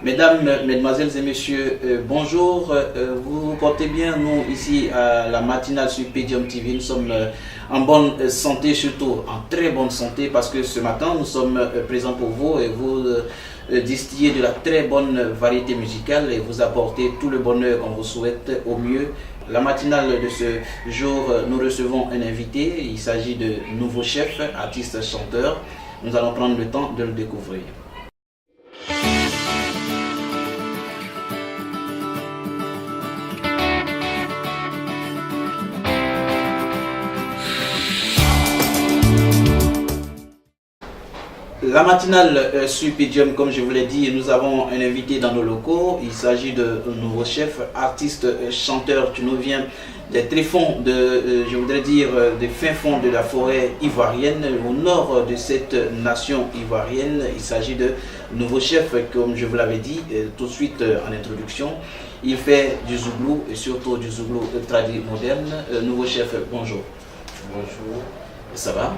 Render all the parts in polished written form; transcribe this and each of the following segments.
Mesdames, Mesdemoiselles et Messieurs, bonjour. Vous vous portez bien. Nous, ici, à la matinale sur Pedium TV, nous sommes en bonne santé, surtout en très bonne santé, parce que ce matin, nous sommes présents pour vous et vous distillez de la très bonne variété musicale et vous apportez tout le bonheur qu'on vous souhaite au mieux. La matinale de ce jour, nous recevons un invité. Il s'agit de nouveau chef, artiste, chanteur. Nous allons prendre le temps de le découvrir. La matinale sur Pedium, comme je vous l'ai dit, nous avons un invité dans nos locaux. Il s'agit de nouveau chef, artiste, chanteur. Tu nous viens des tréfonds je voudrais dire, des fins fonds de la forêt ivoirienne, au nord de cette nation ivoirienne. Il s'agit de nouveau chef, comme je vous l'avais dit tout de suite en introduction. Il fait du zouglou et surtout du zouglou tradit moderne. Nouveau chef, bonjour. Bonjour. Ça va?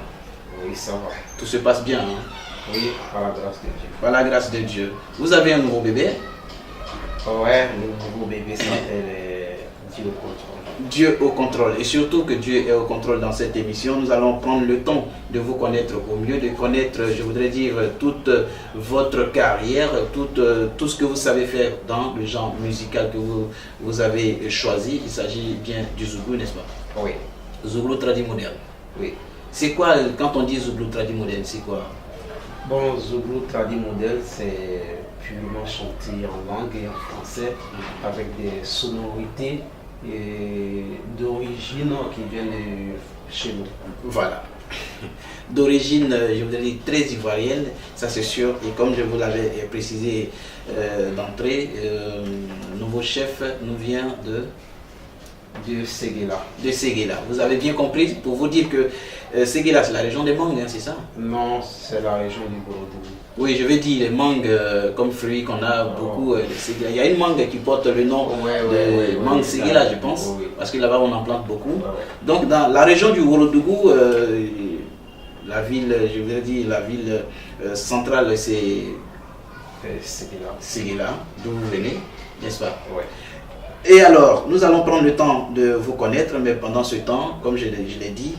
Oui, ça va. Tout se passe bien, hein? Oui, par la grâce de Dieu. Par la grâce de Dieu. Vous avez un nouveau bébé? Ouais, le nouveau bébé s'appelle Dieu au contrôle. Dieu au contrôle. Et surtout que Dieu est au contrôle dans cette émission. Nous allons prendre le temps de vous connaître au mieux, de connaître, je voudrais dire, toute votre carrière, tout ce que vous savez faire dans le genre musical que vous avez choisi. Il s'agit bien du zouglou, n'est-ce pas? Oui. Zouglou tradit moderne. Oui. C'est quoi, quand on dit zouglou tradit moderne, c'est quoi? Bon, zouglou tradit moderne, c'est purement chanté en langue et en français, avec des sonorités d'origine qui viennent de chez nous. Voilà. D'origine, je voudrais dire, très ivoirienne, ça c'est sûr. Et comme je vous l'avais précisé d'entrée, nouveau chef nous vient De Séguéla. de Séguéla. Vous avez bien compris, pour vous dire que Séguéla, c'est la région des mangues, hein, c'est ça? Non, c'est la région du Gorodougou. Oui, je veux dire les mangues comme fruits qu'on a beaucoup. Il y a une mangue qui porte le nom de mangue Séguéla, je pense, parce que là-bas on en plante beaucoup. Donc dans la région du Gorodougou, la ville, je voudrais dire, la ville centrale, c'est Séguéla, d'où vous venez, n'est-ce pas? Ouais. Et alors, nous allons prendre le temps de vous connaître, mais pendant ce temps, comme je l'ai dit,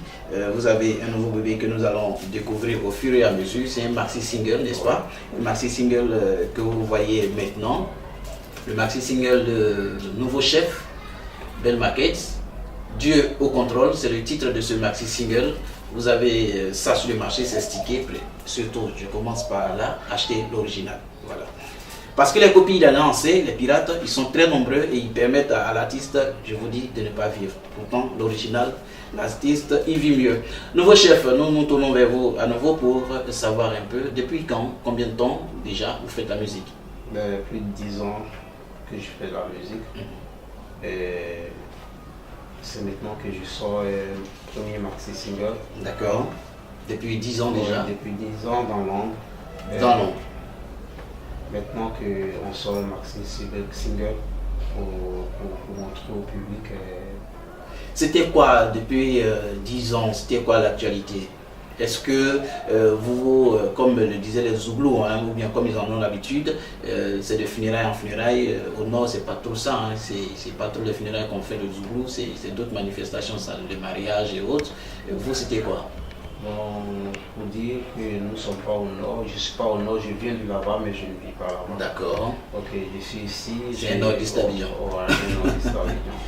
vous avez un nouveau bébé que nous allons découvrir au fur et à mesure. C'est un maxi-single, n'est-ce pas? Le maxi-single que vous voyez maintenant. Le maxi-single de nouveau chef, Belle Maquette. Dieu au contrôle, c'est le titre de ce maxi-single. Vous avez ça sur le marché, c'est stické. Surtout, je commence par là, acheter l'original. Voilà. Parce que les copies lancées, les pirates, ils sont très nombreux et ils permettent à l'artiste, je vous dis, de ne pas vivre. Pourtant, l'original, l'artiste, il vit mieux. Nouveau chef, nous nous tournons vers vous à nouveau pour savoir un peu, depuis quand, combien de temps déjà vous faites la musique? Plus de 10 ans que je fais de la musique. Et c'est maintenant que je sors le premier maxi single. D'accord. Depuis 10 ans déjà? Depuis 10 ans dans l'ombre. Dans l'ombre. Maintenant qu'on sort un maxi single pour montrer au public. C'était quoi depuis 10 ans? C'était quoi l'actualité? Est-ce que vous, comme le disaient les Zouglous, hein, ou bien comme ils en ont l'habitude, c'est de funérailles en funérailles. Au nord, c'est pas trop ça. Hein, c'est pas trop les funérailles qu'on fait le Zouglou, c'est d'autres manifestations, ça, les mariages et autres. Et vous, c'était quoi? Bon, pour dire que nous ne sommes pas au nord, je ne suis pas au nord, je viens de là-bas, mais je ne vis pas là-bas. D'accord. Ok, je suis ici. C'est un nordiste d'Abidjan. Voilà, un nordiste d'Abidjan.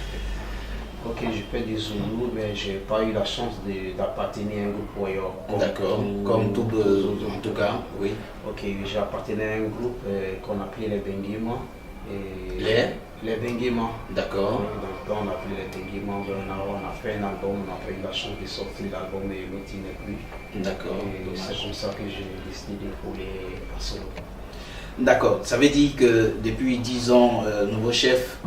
Ok, je fais des Zoulous, mais je n'ai pas eu la chance d'appartenir à un groupe royal. D'accord, comme tout, en tout cas, oui. Ok, j'ai appartenu à un groupe qu'on appelait les Benguima. Les Benguima. D'accord. Donc on appelait les Benguima, on a fait un album, on n'a pas eu la chance de sortir l'album et l'autre il n'est plus. D'accord. C'est comme ça que j'ai décidé de rouler en solo. D'accord, ça veut dire que depuis 10 ans, nouveau chef,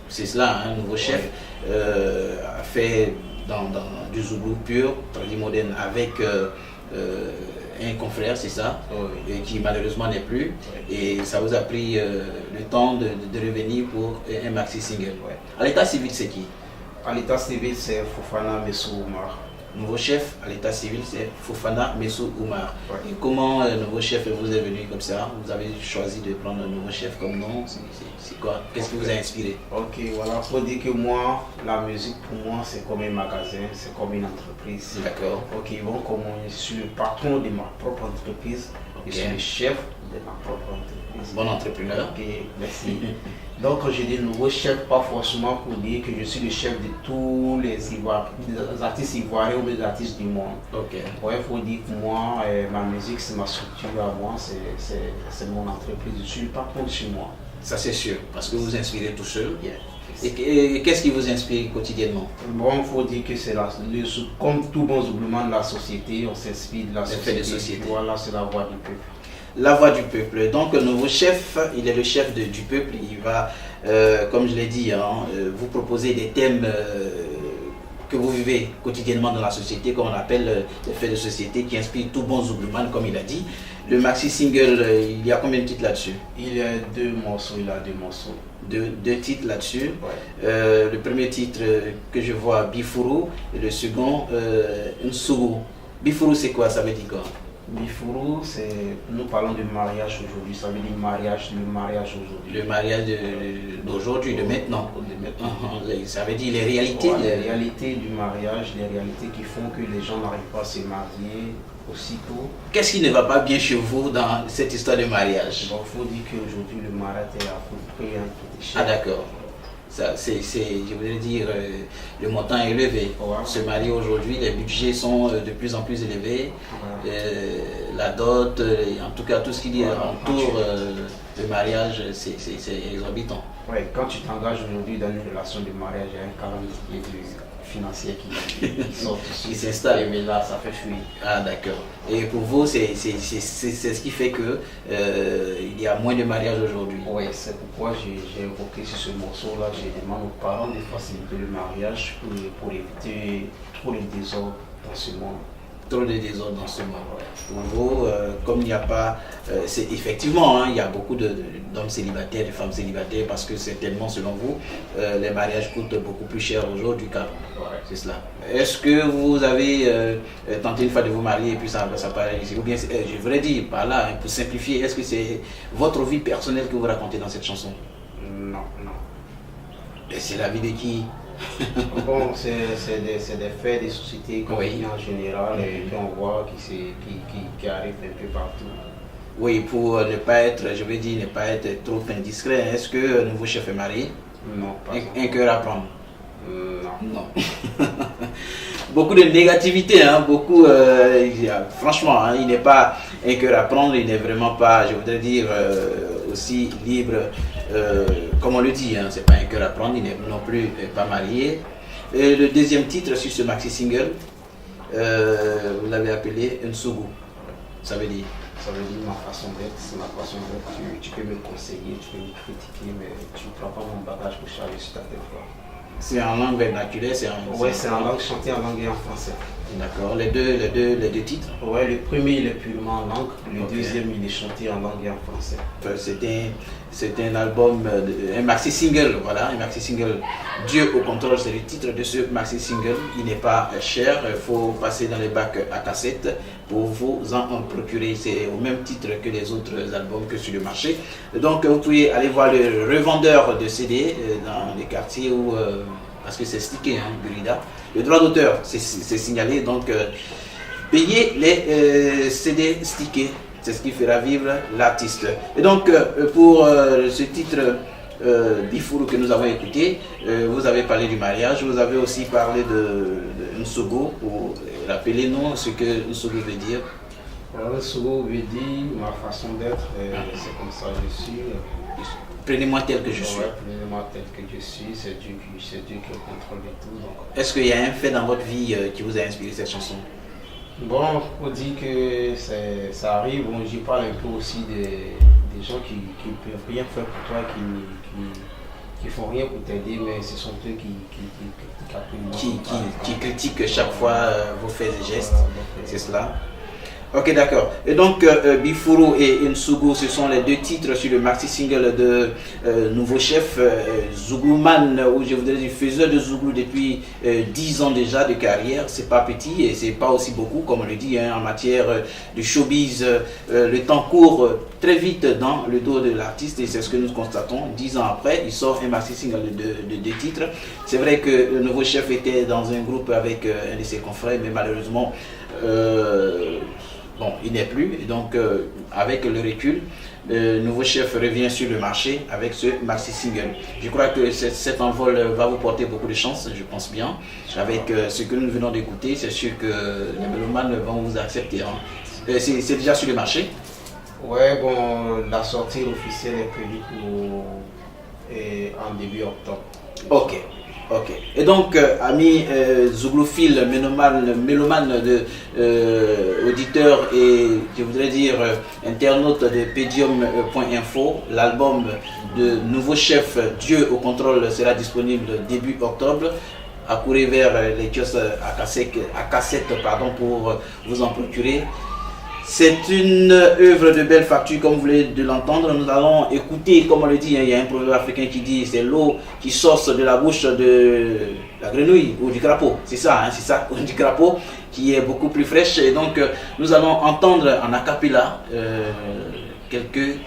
c'est cela, hein, nouveau chef, a fait dans du Zouglou pur, tradit moderne, avec un confrère, c'est ça, et qui malheureusement n'est plus. Et ça vous a pris le temps de revenir pour un maxi single. À l'état civil, c'est qui? À l'état civil, c'est Fofana Messou Oumar. nouveau chef à l'état civil, c'est Fofana Messou Oumar. Ouais. Et comment le nouveau chef vous est venu comme ça? Vous avez choisi de prendre un nouveau chef comme nom? C'est quoi? Qu'est-ce qui vous a inspiré? Ok, voilà, faut dire que moi, la musique pour moi, c'est comme un magasin, c'est comme une entreprise. D'accord. Ok, bon, comme je suis le patron de ma propre entreprise, je suis le chef de ma propre entreprise. Bon entrepreneur. Ok, merci. Donc, quand je dis nouveau chef, pas forcément pour dire que je suis le chef de tous les artistes ivoiriens ou les artistes du monde. Ok. Ouais, il faut dire que moi, ma musique, c'est ma structure à moi, c'est mon entreprise. Je suis le patron de chez moi. Ça c'est sûr, parce que vous vous inspirez tout seul. Yeah. Et qu'est-ce qui vous inspire quotidiennement? Bon, il faut dire que c'est comme tout bon oublement de la société, on s'inspire de la société. Voilà, c'est la voix du peuple. La voix du peuple. Donc, le nouveau chef, il est le chef du peuple. Il va, comme je l'ai dit, vous proposer des thèmes que vous vivez quotidiennement dans la société, comme on appelle les faits de société, qui inspirent tout bon zoublouman, comme il a dit. Le maxi single, il y a combien de titres là-dessus? Il y a deux morceaux, Deux titres là-dessus. Ouais. Le premier titre que je vois, Bifuru, et le second, Nsougou. Bifuru, c'est quoi? Ça veut dire quoi? Bifuru, nous parlons de mariage aujourd'hui, ça veut dire le mariage aujourd'hui. Le mariage d'aujourd'hui, de maintenant. Ça veut dire les réalités. Ouais, les réalités du mariage, les réalités qui font que les gens n'arrivent pas à se marier aussitôt. Qu'est-ce qui ne va pas bien chez vous dans cette histoire de mariage? Donc il faut dire qu'aujourd'hui le mariage est à prix cher. Ah d'accord. Ça, je voudrais dire, le montant est élevé. Ouais. Se marier aujourd'hui, les budgets sont de plus en plus élevés. Ouais. La dot, en tout cas tout ce qui entoure le mariage, c'est exorbitant. Ouais, quand tu t'engages aujourd'hui dans une relation de mariage, il y a un calendrier financier qui sort ici. Qui s'installe. Mais là, ça fait fuir. Ah d'accord. Et pour vous, c'est ce qui fait que il y a moins de mariages aujourd'hui. Oui, c'est pourquoi j'ai évoqué sur ce morceau-là, je demande aux parents de faciliter le mariage pour éviter trop de désordre dans ce monde. Trop de désordre dans ce monde. Pour vous, comme il n'y a pas, c'est effectivement, il y a beaucoup d'hommes célibataires, de femmes célibataires, parce que certainement, selon vous, les mariages coûtent beaucoup plus cher aujourd'hui qu'avant. C'est cela. Est-ce que vous avez tenté une fois de vous marier et puis ça paraît ici? Ou bien, je voudrais dire par là, pour simplifier, est-ce que c'est votre vie personnelle que vous racontez dans cette chanson? Non. Et c'est la vie de qui? Bon, c'est des faits des sociétés qu'on vit en général et qu'on voit qui arrivent un peu partout. Oui, pour ne pas être, je veux dire, ne pas être trop indiscret, est-ce que le nouveau chef est marié? Non, pas Un cœur à prendre? Non. Beaucoup de négativité, beaucoup, franchement, il n'est pas un cœur à prendre, il n'est vraiment pas, je voudrais dire, aussi libre, comme on le dit, c'est pas un cœur à prendre, il n'est non plus pas marié. Et le deuxième titre sur ce maxi single, vous l'avez appelé Nsougou, ça veut dire? Ça veut dire ma façon d'être, c'est ma façon d'être. Tu peux me conseiller, tu peux me critiquer, mais tu ne prends pas mon bagage pour charger sur ta tête. C'est en langue vernaculaire, c'est en langue chantée en langue et en français. D'accord, les deux titres? Ouais, le premier il est purement en langue, le deuxième il est chanté en langue et en français. C'est un album, un maxi single, voilà, un maxi single. Dieu au contrôle, c'est le titre de ce maxi single. Il n'est pas cher, il faut passer dans les bacs à cassette pour vous en procurer. C'est au même titre que les autres albums que sur le marché. Donc vous pouvez aller voir le revendeur de CD dans les quartiers où, parce que c'est stické, Burida. Le droit d'auteur, c'est signalé, donc payez les CD stickés. C'est ce qui fera vivre l'artiste. Et donc, pour ce titre Bifuru que nous avons écouté, vous avez parlé du mariage, vous avez aussi parlé de Nsougou. Rappelez-nous ce que Nsougou veut dire. Nsougou veut dire ma façon d'être, c'est comme ça que je suis. Prenez-moi tel que je suis. Prenez-moi tel que je suis, c'est Dieu qui contrôle tout. Est-ce qu'il y a un fait dans votre vie qui vous a inspiré cette chanson? Bon, on dit que ça arrive, j'y parle un peu aussi des gens qui ne peuvent rien faire pour toi, qui font rien pour t'aider, mais ce sont eux qui critiquent chaque fois vos faits et gestes, c'est cela. Ok, d'accord. Et donc, Bifuro et Nsugu, ce sont les deux titres sur le maxi single de Nouveau Chef, Zouglouman, ou je voudrais dire faiseur de Zouglou depuis 10 ans déjà de carrière. C'est pas petit et c'est pas aussi beaucoup, comme on le dit, hein, en matière de showbiz. Le temps court très vite dans le dos de l'artiste et c'est ce que nous constatons. 10 ans après, il sort un maxi single de 2 titres. C'est vrai que le Nouveau Chef était dans un groupe avec un de ses confrères, mais malheureusement, bon, il n'est plus, et donc avec le recul, le Nouveau Chef revient sur le marché avec ce maxi single. Je crois que cet envol va vous porter beaucoup de chance, je pense bien. Avec ce que nous venons d'écouter, c'est sûr que les mélomanes vont vous accepter. Hein. C'est déjà sur le marché? Ouais, bon, la sortie officielle est prévue en début octobre. Ok. Ok. Et donc, amis zouglouphiles, mélomanes de auditeurs et je voudrais dire internautes de pedium.info, l'album de Nouveau Chef Dieu au contrôle sera disponible début octobre. Accourez vers les kiosques à cassette pour vous en procurer. C'est une œuvre de belle facture, comme vous venez de l'entendre. Nous allons écouter, comme on le dit, hein, il y a un proverbe africain qui dit c'est l'eau qui sort de la bouche de la grenouille ou du crapaud. C'est ça, hein, c'est ça, du crapaud qui est beaucoup plus fraîche. Et donc, nous allons entendre en acapella quelques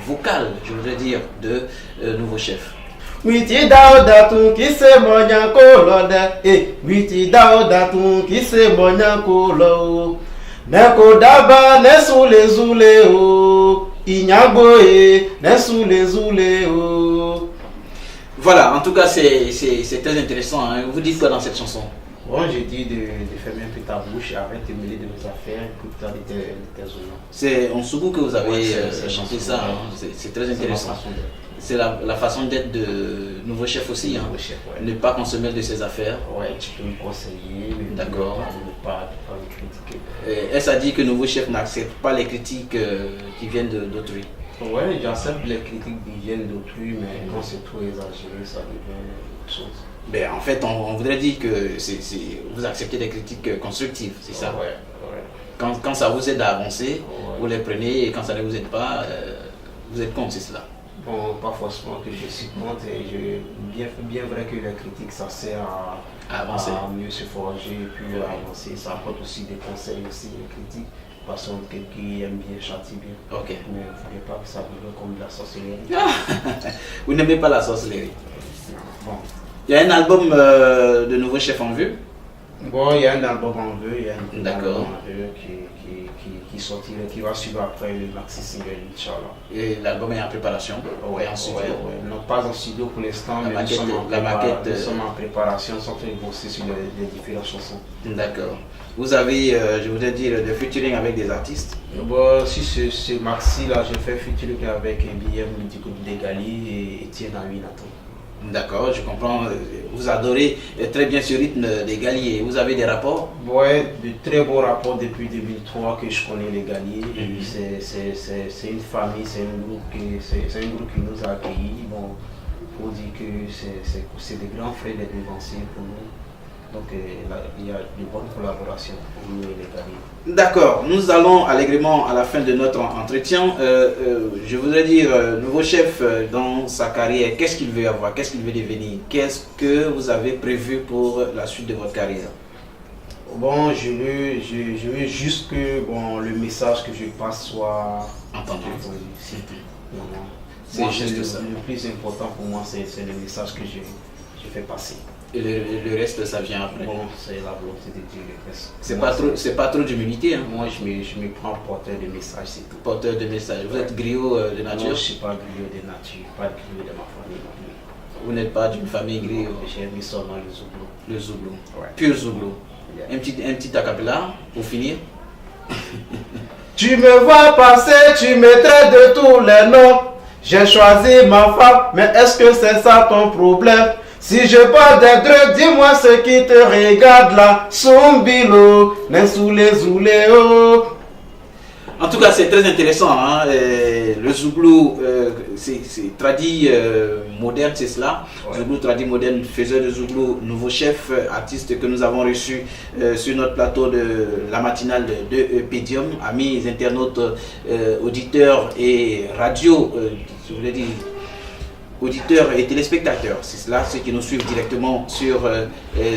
vocales, je voudrais dire, de Nouveau Chef. Witi daodatun qui se monya kolode, witi daodatun qui se monya kolo. Neko daba nesu les zule o, inyaboe nesu les zule o. Voilà, en tout cas c'est très intéressant. Hein. Vous dites quoi dans cette chanson? Bon, j'ai dit de fermer un peu ta bouche, arrête de mêler de mes affaires, écoute de tes oignons. C'est en Sougou que vous avez chanté ça, hein. C'est très intéressant. C'est la façon d'être de Nouveau Chef aussi, hein. Nouveau Chef, ouais. Ne pas qu'on se mêle de ses affaires. Ouais, tu peux me conseiller, mais d'accord. Ne pas me critiquer. Est-ce à dire que Nouveau Chef n'accepte pas les critiques qui viennent d'autrui? Ouais, j'accepte les critiques qui viennent d'autrui, mais quand c'est trop exagéré, ça devient autre chose. Ben, en fait, on voudrait dire que vous acceptez des critiques constructives, c'est ça? Ouais. Quand ça vous aide à avancer, vous les prenez, et quand ça ne vous aide pas, vous êtes contre, c'est cela? Bon, pas forcément que je suis contre, et bien vrai que les critiques, ça sert à avancer, à mieux se forger et puis à avancer. Ça apporte aussi des conseils, aussi les critiques, parce que quelqu'un qui aime bien châtie bien. Ok. Mais il ne faudrait pas que ça devienne comme de la sorcellerie. Vous n'aimez pas la sorcellerie? Bon. Il y a un album de Nouveau Chef en vue? Bon, il y a un album en vue, il y a un album en vue qui sortira, qui va suivre après le maxi single, Inch'Allah. Et l'album est en préparation? Ouais, en studio. Non, pas en studio pour l'instant, mais nous sommes en préparation, nous sommes en train de bosser sur les différentes chansons. D'accord. Vous avez, je voudrais dire, des featuring avec des artistes? Bon, si ce maxi-là, je fais featuring avec BM, Dico Degali et Etienne Aminato. D'accord, je comprends. Vous adorez très bien ce rythme des Galiers. Vous avez des rapports? Oui, de très bons rapports depuis 2003 que je connais les Galiers. C'est une famille, c'est un groupe qui nous a accueillis. Bon, pour dire que c'est des grands frères, des devanciers pour nous. Donc il y a de bonnes collaborations pour nous et les Galiers. D'accord, nous allons allègrement à la fin de notre entretien. Je voudrais dire, Nouveau Chef, dans sa carrière, qu'est-ce qu'il veut avoir, qu'est-ce qu'il veut devenir, qu'est-ce que vous avez prévu pour la suite de votre carrière? Bon, je veux juste que le message que je passe soit entendu. C'est juste ça. Le plus important pour moi, c'est le message que je fais passer. Et le reste, ça vient après. Bon, c'est la volonté de Dieu, le reste. C'est pas trop d'humilité, hein? Moi, je me prends porteur de message, c'est tout. Porteur de message. Vous êtes griot de nature? Non, je ne suis pas griot de nature, pas griot de ma famille. Vous n'êtes pas d'une famille griot? J'ai mis seulement le Zouglou. Le Zouglou, ouais. Pur Zouglou. Yeah. Un petit acapella pour finir. Tu me vois passer, tu me traites de tous les noms. J'ai choisi ma femme, mais est-ce que c'est ça ton problème? Si je parle des drogues, dis-moi ce qui te regarde là. Sombilo, Nessoulé Zouléo. En tout cas, c'est très intéressant. Hein? Le Zouglou, c'est tradit moderne, c'est cela. Ouais. Zouglou tradit moderne, faiseur de Zouglou, nouveau chef, artiste que nous avons reçu sur notre plateau de la matinale de Pédium. Amis internautes, auditeurs et radio, je voulais dire, auditeurs et téléspectateurs, c'est cela, ceux qui nous suivent directement sur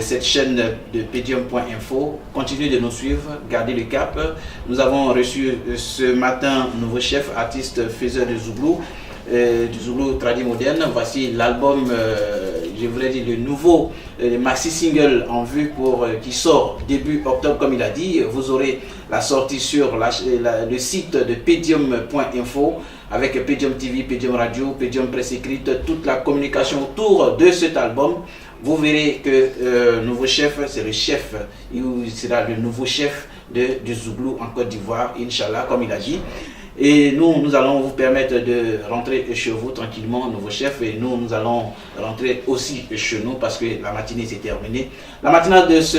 cette chaîne de pedium.info. Continuez de nous suivre, gardez le cap. Nous avons reçu ce matin un nouveau chef, artiste, faiseur de Zouglou, du Zouglou tradit moderne. Voici l'album, je voulais dire le nouveau maxi single en vue qui sort début octobre comme il a dit. Vous aurez la sortie sur le site de pedium.info avec Pédium TV, Pédium Radio, Pédium Presse Écrite, toute la communication autour de cet album. Vous verrez que nouveau chef, c'est le chef, il sera le nouveau chef du Zouglou en Côte d'Ivoire, Inch'Allah, comme il a dit. Et nous allons vous permettre de rentrer chez vous tranquillement, nouveau chef, et nous allons rentrer aussi chez nous parce que la matinée s'est terminée. La matinale de ce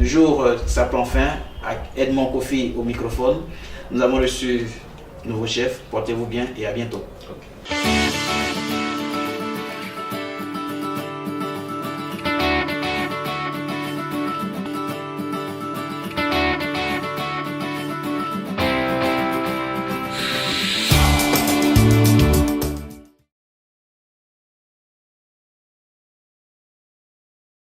jour, ça prend fin, avec Edmond Kofi au microphone. Nous avons reçu nouveau chef, portez-vous bien et à bientôt. Okay.